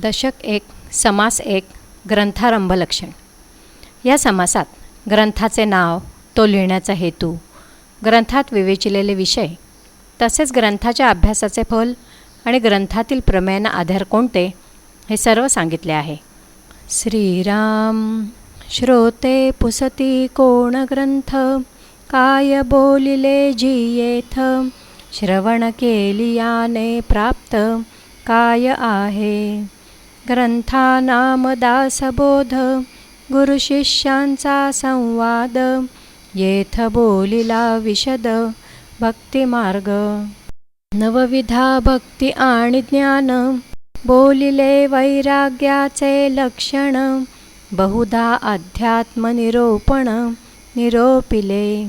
दशक 1 समास 1 ग्रंथारंभ लक्षण. या समासात ग्रंथाचे नाव, तो लिहिण्याचा हेतू, ग्रंथात विवेचिलेले विषय, तसेच ग्रंथाच्या अभ्यासाचे फल आणि ग्रंथातील प्रमेयांना आधार कोणते हे सर्व सांगितले आहे. श्रीराम श्रोते पुसती कोण ग्रंथ, काय बोलिले जियेथ, श्रवण केलियाने प्राप्त काय आहे. ग्रंथा नाम दासबोध, गुरु शिष्यांचा संवाद, येथ बोलिला विशद भक्तिमार्ग. नवविधा भक्ती आणि ज्ञान, बोलिले वैराग्याचे लक्षण, बहुधा अध्यात्म निरोपण निरोपिले.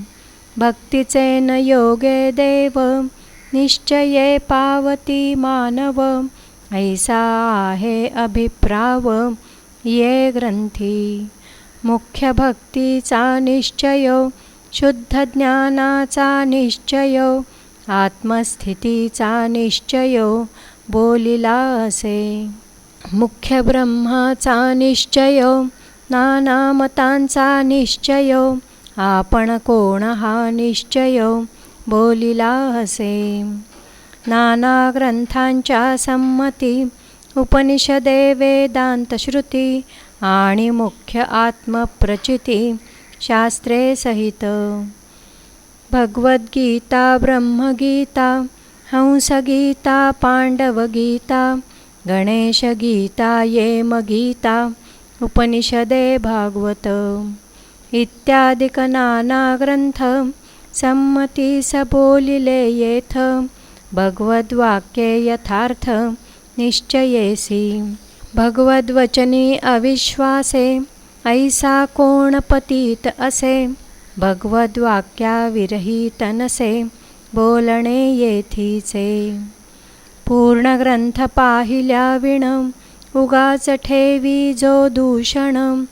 भक्तीचे न योगे देव, निश्चये पावती मानव, ऐसा आहे अभिप्राव ये ग्रंथी. मुख्य भक्तीचा निश्चय, शुद्ध ज्ञानाचा निश्चय, आत्मस्थितीचा निश्चय बोलिला असे. मुख्य ब्रह्माचा निश्चय, नाना मतांचा निश्चय, आपण कोण हा निश्चय बोलिला असे. नाना ग्रंथांच्या संमती, उपनिषदे वेदांत श्रुती, आणि मुख्य आत्मप्रचिती शास्त्रे सहित. भगवद्गीता, ब्रह्मगीता, हंसगीता, पांडवगीता, गणेशगीता, येमगीता, उपनिषदे भागवत इत्यादिक नाना ग्रंथ, संमतीस बोलिले येथ, भगवद्वाक्ये यथार्थ निश्चयेसी. भगवद्वचनी अविश्वासे, ऐसा कोण पतित असे, भगवद्वाक्याविरहित नसे बोलणे येथीचे. पूर्ण ग्रंथ पाहिल्या विण, उगाच ठेवी जो दूषण,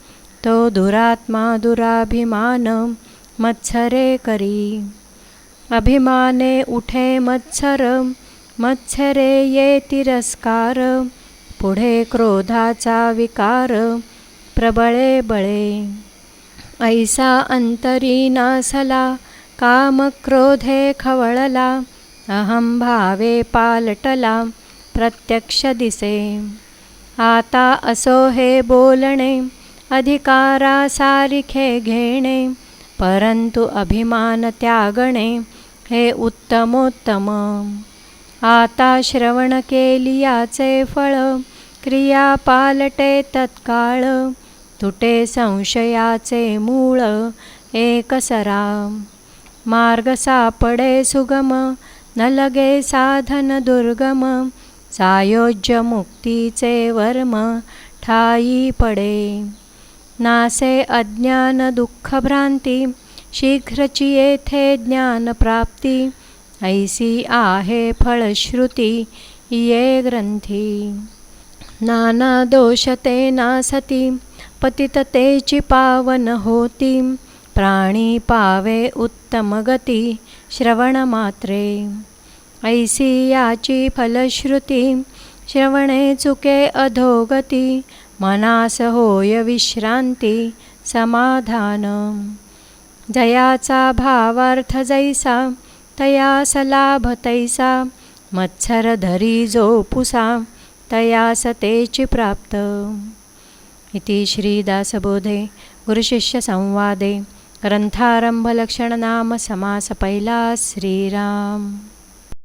तो दुरात्मा दुराभिमान मत्सरे करी. अभिमाने उठे मत्सर, मत्सरे ये तिरस्कार, पुढे क्रोधाचा विकार प्रबळे बळे. ऐसा अंतरी नासला, काम क्रोधे खवळला, अहंभावे पालटला प्रत्यक्ष दिसे. आता असो हे बोलणे, अधिकारा सारिखे घेणे, परंतु अभिमान त्यागणे हे उत्तमोत्तम. आता श्रवण केलियाचे फळ, क्रिया पालटे तत्काळ, तुटे संशयाचे मूळ एकसरा. मार्ग सापडे सुगम, न लगे साधन दुर्गम, सायोज्य मुक्तीचे वर्म ठायी पडे. नासे अज्ञान दुःख भ्रांती, शीघ्रची येथे ज्ञानप्राप्ती, ऐसी आहे फळश्रुती ये ग्रंथी. नाना दोष ते नासती, पतिततेची पावन होती, प्राणी पावे उत्तम गती श्रवण मात्रे. ऐसी याची फलश्रुती, श्रवणे चुके अधोगती, मनास होय विश्रांती समाधान. जयाचा भावार्थ जैसा, तयास लाभ तैसा, मत्सर धरी जो पुसा, तयास तेची प्राप्त. इति श्रीदासबोधे गुरुशिष्य संवादे ग्रंथारंभ लक्षण नाम समास पहिला. श्रीराम.